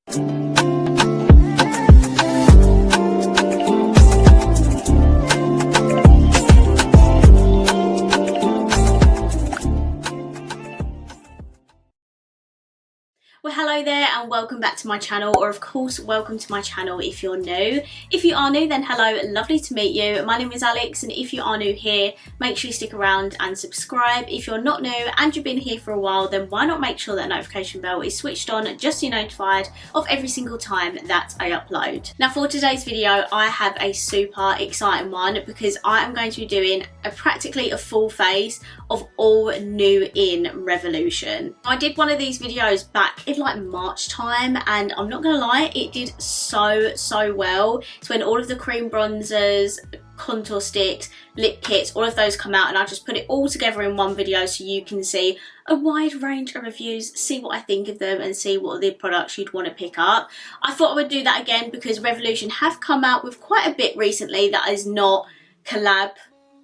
Well, hello there and welcome back to my channel, or of course welcome to my channel if you're new. If you are new, then hello, lovely to meet you. My name is Alex, and if you are new here, make sure you stick around and subscribe. If you're not new and you've been here for a while, then why not make sure that notification bell is switched on just so you're notified of every single time that I upload. Now for today's video, I have a super exciting one because I am going to be doing practically a full face of all new in Revolution. I did one of these videos back in like March time, and I'm not gonna lie, it did so well. It's when all of the cream bronzers, contour sticks, lip kits, all of those come out, and I just put it all together in one video so you can see a wide range of reviews, see what I think of them and see what the products you'd want to pick up. I thought I would do that again because Revolution have come out with quite a bit recently that is not collab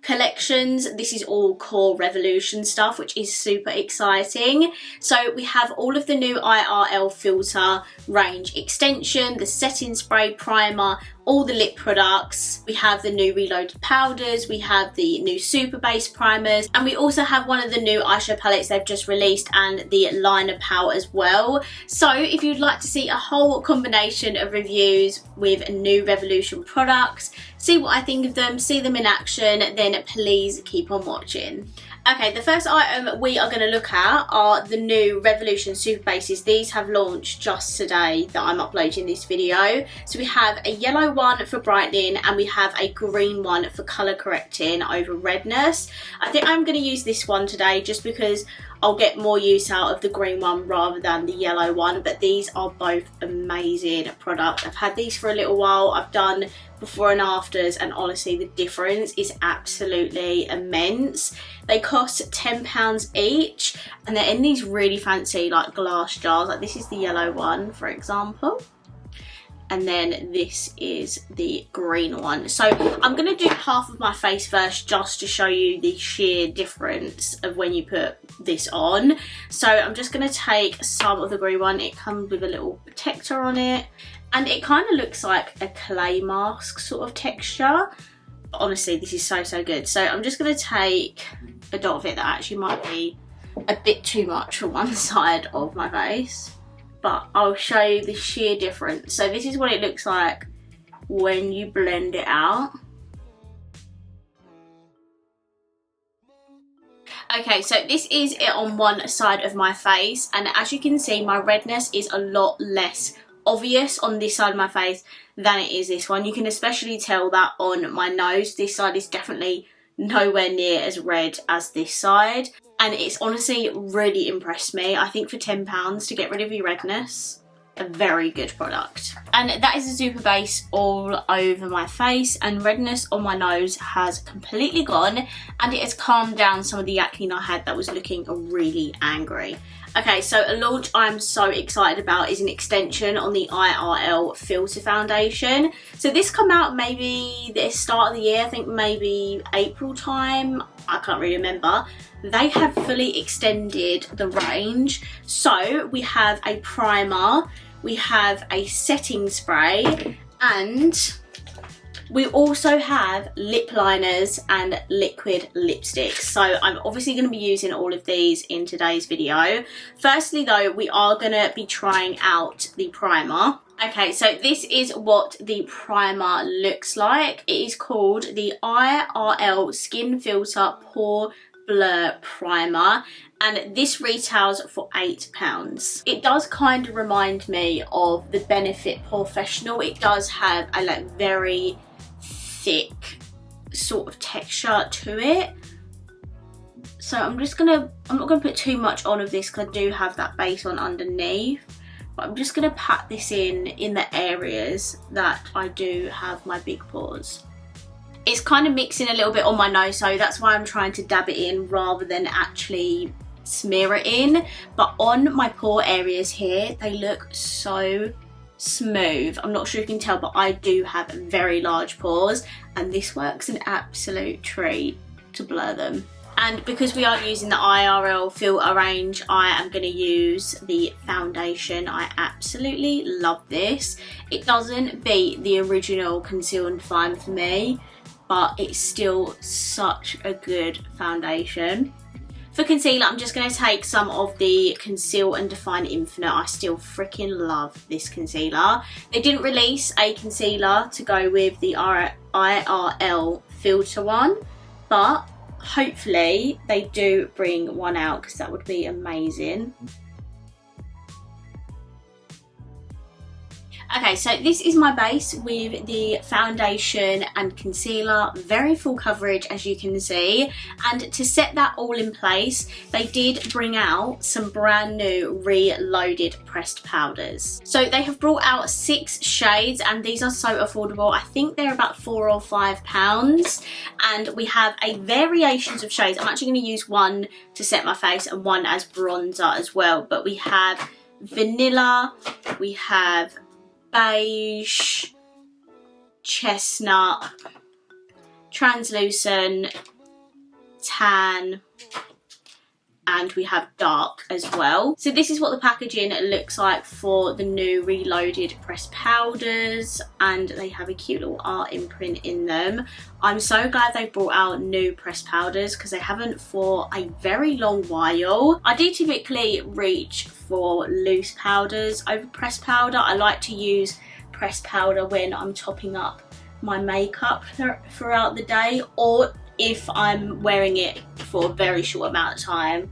collections. This is all core Revolution stuff, which is super exciting. So we have all of the new IRL Filter range extension, the setting spray, primer, all the lip products. We have the new reloaded powders, we have the new super base primers, and we also have one of the new eyeshadow palettes they've just released and the liner palette as well. So if you'd like to see a whole combination of reviews with new Revolution products, see what I think of them, see them in action, then please keep on watching. Okay, the first item we are going to look at are the new Revolution Super Bases. These have launched just today that I'm uploading this video. So we have a yellow one for brightening and we have a green one for colour correcting over redness. I think I'm going to use this one today just because I'll get more use out of the green one rather than the yellow one, but these are both amazing products. I've had these for a little while. I've done before and afters, and honestly the difference is absolutely immense. They cost £10 each and they're in these really fancy like glass jars. Like this is the yellow one, for example, and then this is the green one. So I'm going to do half of my face first just to show you the sheer difference of when you put this on. So I'm just going to take some of the green one. It comes with a little protector on it and it kind of looks like a clay mask sort of texture. But honestly, this is so good. So I'm just going to take a dot of it that actually might be a bit too much for one side of my face, but I'll show you the sheer difference. So this is what it looks like when you blend it out. Okay, so this is it on one side of my face, and as you can see, my redness is a lot less obvious on this side of my face than it is this one. You can especially tell that on my nose. This side is definitely nowhere near as red as this side, and it's honestly really impressed me. I think for £10 to get rid of your redness, a very good product. And that is a super base all over my face, and redness on my nose has completely gone, and it has calmed down some of the acne I had that was looking really angry. Okay, so a launch I'm so excited about is an extension on the IRL Filter Foundation. So this come out maybe the start of the year, I think maybe April time, I can't really remember. They have fully extended the range. So we have a primer, we have a setting spray, and we also have lip liners and liquid lipsticks. So I'm obviously going to be using all of these in today's video. Firstly though, we are going to be trying out the primer. Okay, so this is what the primer looks like. It is called the IRL Skin Filter Pore Blur Primer, and this retails for £8. It does kind of remind me of the Benefit Professional. It does have a like very thick sort of texture to it. So I'm not gonna put too much on of this because I do have that base on underneath, but I'm just gonna pat this in the areas that I do have my big pores. It's kind of mixing a little bit on my nose, so that's why I'm trying to dab it in rather than actually smear it in. But on my pore areas here, they look so smooth. I'm not sure if you can tell, but I do have very large pores, and this works an absolute treat to blur them. And because we are using the IRL filter range, I am going to use the foundation. I absolutely love this. It doesn't beat the original Conceal and Define for me, but it's still such a good foundation. For concealer, I'm just going to take some of the Conceal and Define Infinite. I still freaking love this concealer. They didn't release a concealer to go with the IRL filter one, but hopefully they do bring one out, because that would be amazing. Okay, so this is my base with the foundation and concealer, very full coverage as you can see. And to set that all in place, they did bring out some brand new reloaded pressed powders. So they have brought out 6 shades, and these are so affordable. I think they're about £4 or £5. And we have a variations of shades. I'm actually going to use one to set my face and one as bronzer as well. But we have vanilla, we have beige, chestnut, translucent, tan, and we have dark as well. So this is what the packaging looks like for the new reloaded pressed powders, and they have a cute little art imprint in them. I'm so glad they brought out new pressed powders, because they haven't for a very long while. I do typically reach for loose powders over pressed powder. I like to use pressed powder when I'm topping up my makeup throughout the day, or if I'm wearing it for a very short amount of time,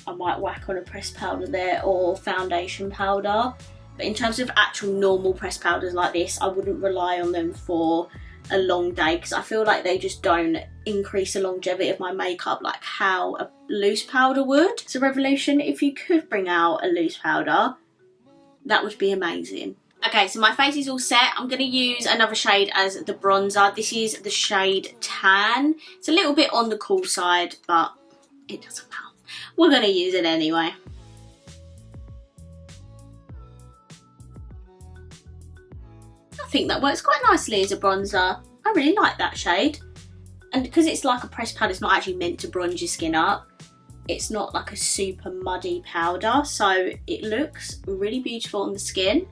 I might whack on a pressed powder there, or foundation powder. But in terms of actual normal pressed powders like this, I wouldn't rely on them for a long day, because I feel like they just don't increase the longevity of my makeup like how a loose powder would. So Revolution, if you could bring out a loose powder, that would be amazing. Okay, so my face is all set. I'm going to use another shade as the bronzer. This is the shade Tan. It's a little bit on the cool side, but it doesn't matter. We're going to use it anyway. I think that works quite nicely as a bronzer. I really like that shade. And because it's like a pressed powder, it's not actually meant to bronze your skin up. It's not like a super muddy powder, so it looks really beautiful on the skin.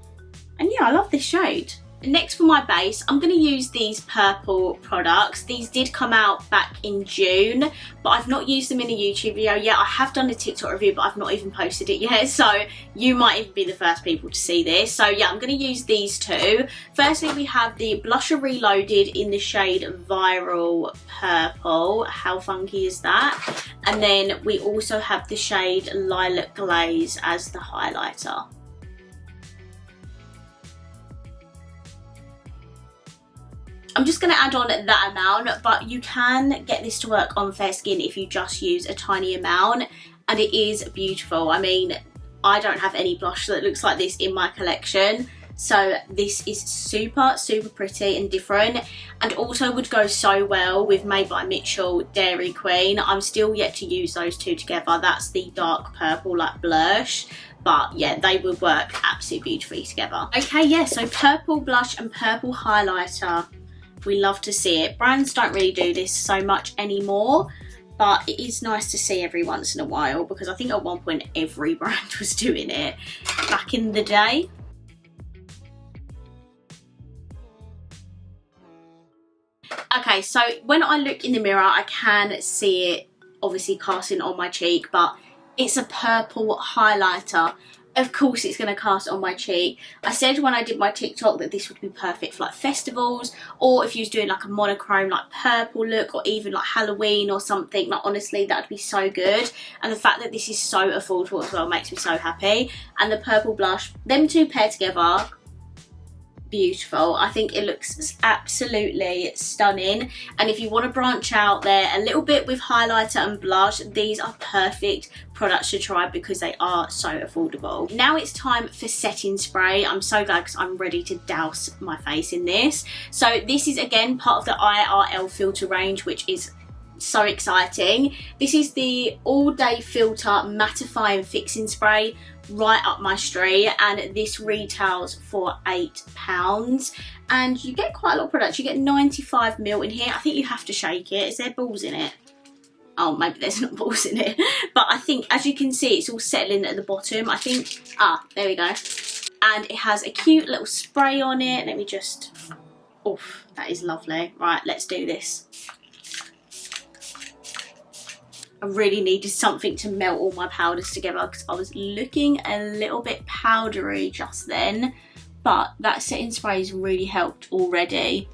And yeah, I love this shade. Next for my base, I'm going to use these purple products. These did come out back in June, but I've not used them in a YouTube video yet. I have done a TikTok review, but I've not even posted it yet, so you might even be the first people to see this. So yeah, I'm going to use these two. Firstly, we have the Blusher Reloaded in the shade Viral Purple. How funky is that? And then we also have the shade Lilac Glaze as the highlighter. I'm just going to add on that amount, but you can get this to work on fair skin if you just use a tiny amount, and it is beautiful. I mean, I don't have any blush that looks like this in my collection, so this is super, super pretty and different, and also would go so well with Made by Mitchell Dairy Queen. I'm still yet to use those two together. That's the dark purple like blush. But yeah, they would work absolutely beautifully together. Okay, yeah, so purple blush and purple highlighter. We love to see it. Brands don't really do this so much anymore, but it is nice to see every once in a while, because I think at one point every brand was doing it back in the day. Okay, so when I look in the mirror, I can see it obviously casting on my cheek, but it's a purple highlighter. Of course it's going to cast on my cheek. I said when I did my TikTok that this would be perfect for like festivals, or if you was doing like a monochrome like purple look, or even like Halloween or something. Like honestly, that would be so good. And the fact that this is so affordable as well makes me so happy. And the purple blush, them two paired together, beautiful. I think it looks absolutely stunning. And if you want to branch out there a little bit with highlighter and blush, these are perfect products to try because they are so affordable. Now it's time for setting spray. I'm so glad because I'm ready to douse my face in this. So this is again part of the IRL filter range, which is so exciting. This is the All Day Filter Mattifying Fixing Spray, right up my street, and this retails for £8, and you get quite a lot of products. You get 95ml in here. I think you have to shake it. Is there balls in it? Oh, maybe there's not balls in it. But I think, as you can see, it's all settling at the bottom. I think, there we go. And it has a cute little spray on it. Let me just, oof, that is lovely. Right, let's do this. I really needed something to melt all my powders together because I was looking a little bit powdery just then. But that setting spray has really helped already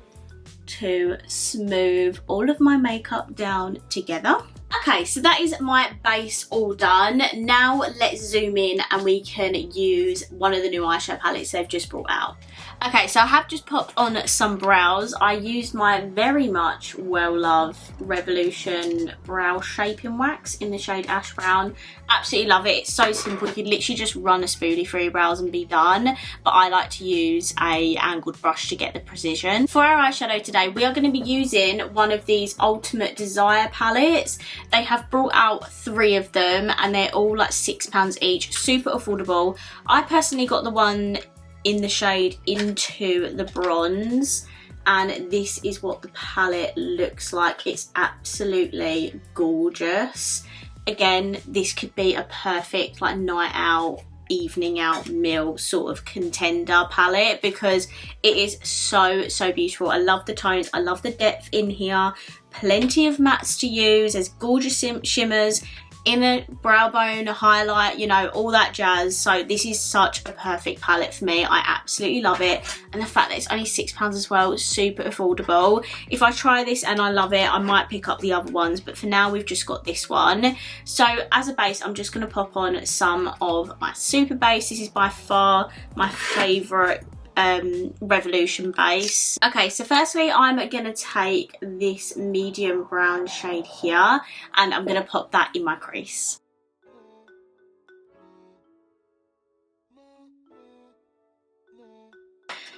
to smooth all of my makeup down together. Okay, so that is my base all done. Now let's zoom in and we can use one of the new eyeshadow palettes they've just brought out. Okay, so I have just popped on some brows. I used my very much well-loved Revolution Brow Shaping Wax in the shade Ash Brown. Absolutely love it. It's so simple. You could literally just run a spoolie through your brows and be done. But I like to use a angled brush to get the precision. For our eyeshadow today, we are going to be using one of these Ultimate Desire palettes. They have brought out 3 of them and they're all like £6 each. Super affordable. I personally got the one in the shade Into the Bronze, and this is what the palette looks like. It's absolutely gorgeous. Again, this could be a perfect like night out, evening out meal sort of contender palette because it is so beautiful. I love the tones, I love the depth in here, plenty of mattes to use. There's gorgeous shimmers, inner brow bone highlight, you know, all that jazz. So this is such a perfect palette for me. I absolutely love it, and the fact that it's only £6 as well, super affordable. If I try this and I love it, I might pick up the other ones, but for now we've just got this one. So as a base, I'm just going to pop on some of my super base. This is by far my favourite Revolution base. Okay, so firstly I'm going to take this medium brown shade here and I'm going to pop that in my crease.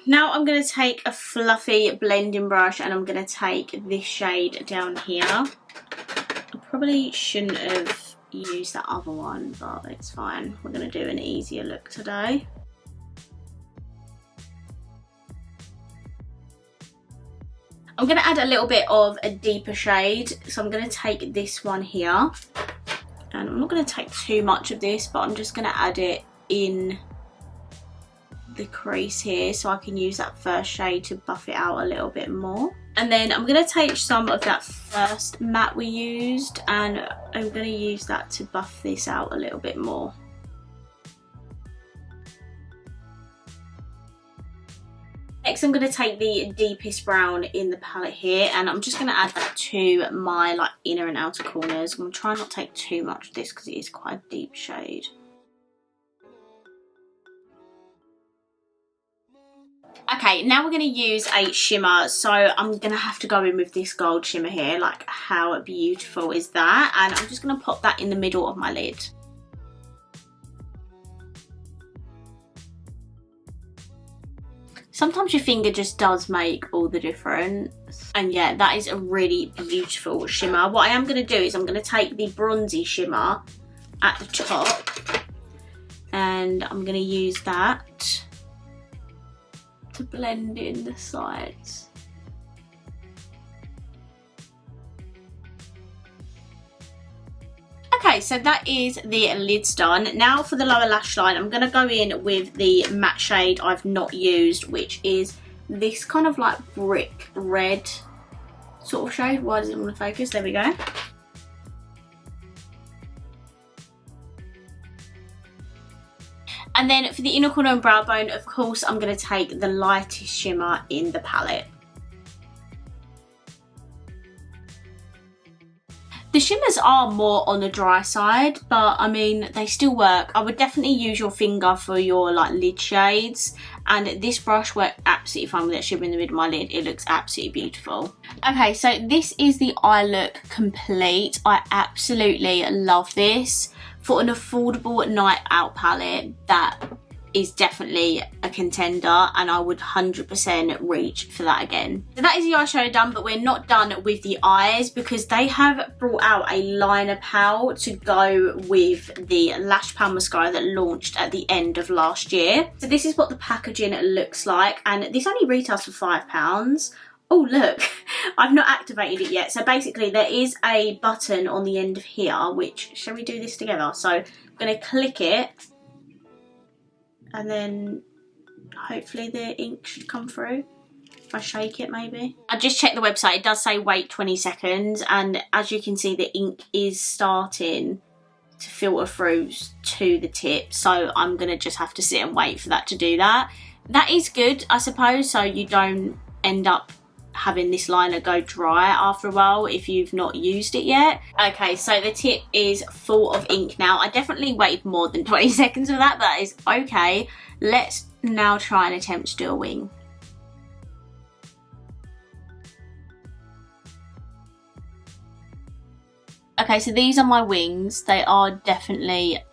Now I'm going to take a fluffy blending brush and I'm going to take this shade down here. I probably shouldn't have used that other one, but it's fine. We're going to do an easier look today. I'm going to add a little bit of a deeper shade, so I'm going to take this one here, and I'm not going to take too much of this, but I'm just going to add it in the crease here so I can use that first shade to buff it out a little bit more. And then I'm going to take some of that first matte we used and I'm going to use that to buff this out a little bit more. Next I'm going to take the deepest brown in the palette here and I'm just going to add that to my like inner and outer corners. I'm going to try not to take too much of this because it is quite a deep shade. Okay, now we're going to use a shimmer, so I'm going to have to go in with this gold shimmer here. Like, how beautiful is that? And I'm just going to pop that in the middle of my lid. Sometimes your finger just does make all the difference. And yeah, that is a really beautiful shimmer. What I am going to do is I'm going to take the bronzy shimmer at the top and I'm going to use that to blend in the sides. Okay, so that is the lids done. Now for the lower lash line, I'm going to go in with the matte shade I've not used, which is this kind of like brick red sort of shade. Why does it want to focus? There we go. And then for the inner corner and brow bone, of course, I'm going to take the lightest shimmer in the palette. The shimmers are more on the dry side, but I mean, they still work. I would definitely use your finger for your like lid shades, and this brush worked absolutely fine with that shimmer in the middle of my lid. It looks absolutely beautiful. Okay, so this is the eye look complete. I absolutely love this. For an affordable night out palette, that is definitely a contender and I would 100% reach for that again. So that is the eyeshadow done, but we're not done with the eyes because they have brought out a liner pal to go with the lash pal mascara that launched at the end of last year. So this is what the packaging looks like, and this only retails for £5. Oh look, I've not activated it yet. So basically there is a button on the end of here, which, shall we do this together? So I'm going to click it and then hopefully the ink should come through. If I shake it maybe. I just checked the website, it does say wait 20 seconds, and as you can see the ink is starting to filter through to the tip, so I'm going to just have to sit and wait for that to do that. That is good, I suppose, so you don't end up having this liner go dry after a while if you've not used it yet. Okay, so the tip is full of ink now. I definitely waited more than 20 seconds for that, but that is okay. Let's now try and attempt to do a wing. Okay, so these are my wings. They are definitely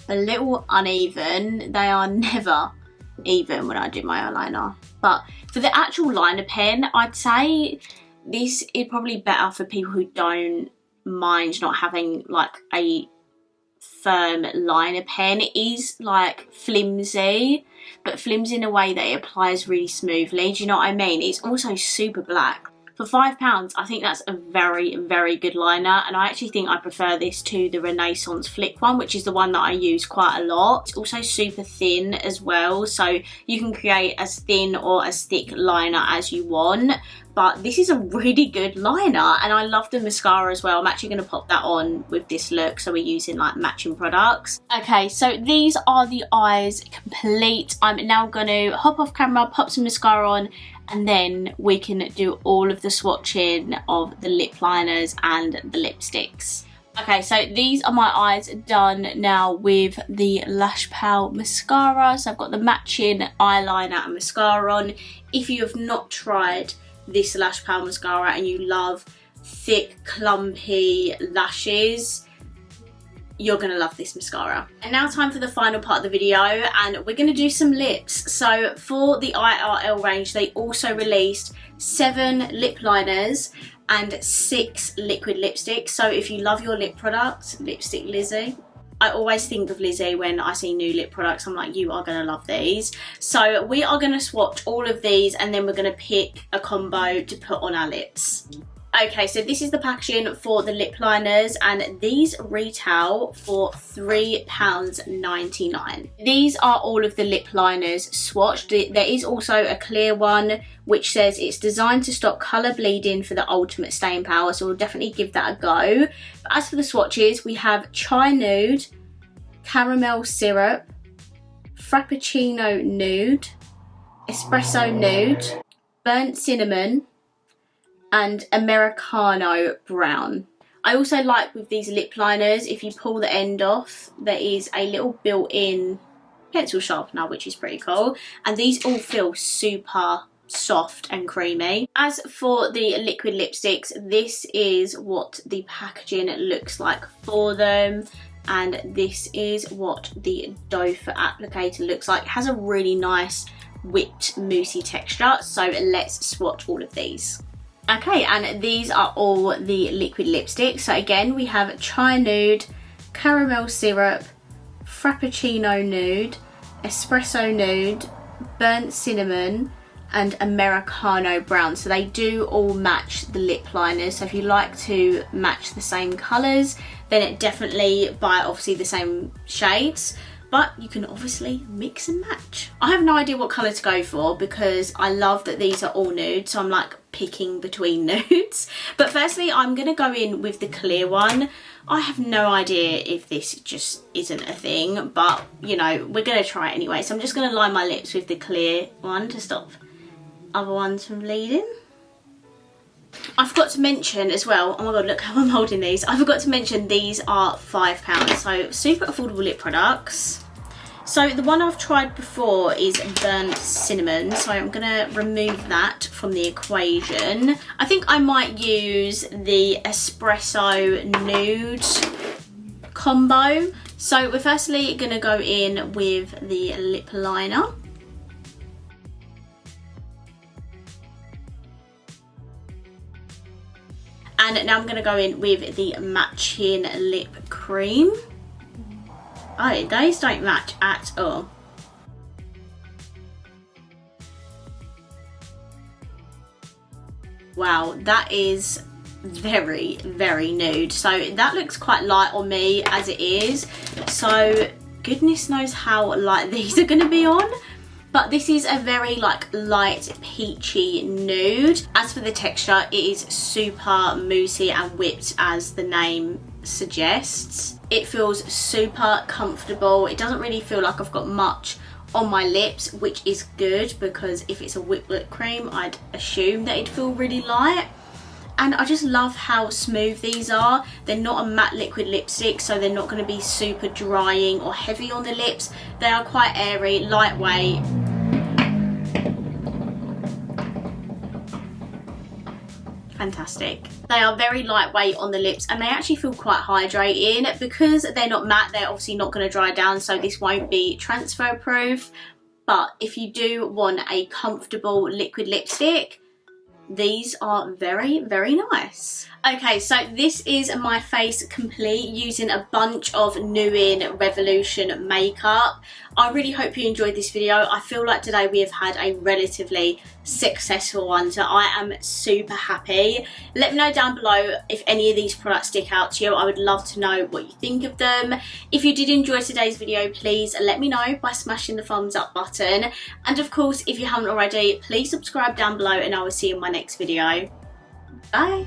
a little uneven. They are never even when I do my eyeliner. But for the actual liner pen, I'd say this is probably better for people who don't mind not having like a firm liner pen. It is like flimsy, but flimsy in a way that it applies really smoothly. Do you know what I mean? It's also super black. For £5, I think that's a very, very good liner, and I actually think I prefer this to the Renaissance Flick one, which is the one that I use quite a lot. It's also super thin as well, so you can create as thin or as thick liner as you want. But this is a really good liner, and I love the mascara as well. I'm actually going to pop that on with this look, so we're using like matching products. Okay, so these are the eyes complete. I'm now going to hop off camera, pop some mascara on, and then we can do all of the swatching of the lip liners and the lipsticks. Okay, so these are my eyes done now with the Lash Pal mascara. So I've got the matching eyeliner and mascara on. If you have not tried this Lash Pal mascara and you love thick, clumpy lashes, you're gonna love this mascara. And now time for the final part of the video, and we're gonna do some lips. So for the IRL range, they also released 7 lip liners and 6 liquid lipsticks. So if you love your lip products, Lipstick Lizzie. I always think of Lizzie when I see new lip products. I'm like, you are gonna love these. So we are gonna swatch all of these, and then we're gonna pick a combo to put on our lips. Okay, so this is the packaging for the lip liners, and these retail for £3.99. These are all of the lip liners swatched. There is also a clear one which says it's designed to stop colour bleeding for the ultimate staying power, so we'll definitely give that a go. But as for the swatches, we have Chai Nude, Caramel Syrup, Frappuccino Nude, Espresso Nude, Burnt Cinnamon, and Americano Brown. I also like with these lip liners, if you pull the end off, there is a little built-in pencil sharpener, which is pretty cool. And these all feel super soft and creamy. As for the liquid lipsticks, this is what the packaging looks like for them. And this is what the doe foot applicator looks like. It has a really nice whipped moussey texture. So let's swatch all of these. Okay, and these are all the liquid lipsticks. So again, we have Chai Nude, Caramel Syrup, Frappuccino Nude, Espresso Nude, Burnt Cinnamon, and Americano Brown. So they do all match the lip liners. So if you like to match the same colours, then definitely buy obviously the same shades. But you can obviously mix and match. I have no idea what colour to go for because I love that these are all nude, so I'm like picking between nudes. But firstly, I'm gonna go in with the clear one. I have no idea if this just isn't a thing, but you know, we're gonna try it anyway. So I'm just gonna line my lips with the clear one to stop other ones from bleeding. I forgot to mention as well, oh my god, look how I'm holding these. I forgot to mention these are £5, so super affordable lip products. So the one I've tried before is Burnt Cinnamon, so I'm gonna remove that from the equation. I think I might use the Espresso Nude combo. So we're firstly gonna go in with the lip liner. And now I'm going to go in with the matching lip cream. Oh, these don't match at all. Wow, that is very, very nude. So that looks quite light on me as it is. So goodness knows how light these are going to be on. But this is a very like light peachy nude. As for the texture, it is super moussey and whipped as the name suggests. It feels super comfortable. It doesn't really feel like I've got much on my lips, which is good because if it's a whipped lip cream, I'd assume that it'd feel really light. And I just love how smooth these are. They're not a matte liquid lipstick, so they're not going to be super drying or heavy on the lips. They are quite airy, lightweight. Fantastic. They are very lightweight on the lips and they actually feel quite hydrating. Because they're not matte, they're obviously not going to dry down, so this won't be transfer proof. But if you do want a comfortable liquid lipstick, these are very, very nice. Okay, so this is my face complete using a bunch of New Revolution makeup. I really hope you enjoyed this video. I feel like today we have had a relatively successful one, so I am super happy. Let me know down below if any of these products stick out to you. I would love to know what you think of them. If you did enjoy today's video, please let me know by smashing the thumbs up button. And of course, if you haven't already, please subscribe down below and I will see you in my next video. Bye.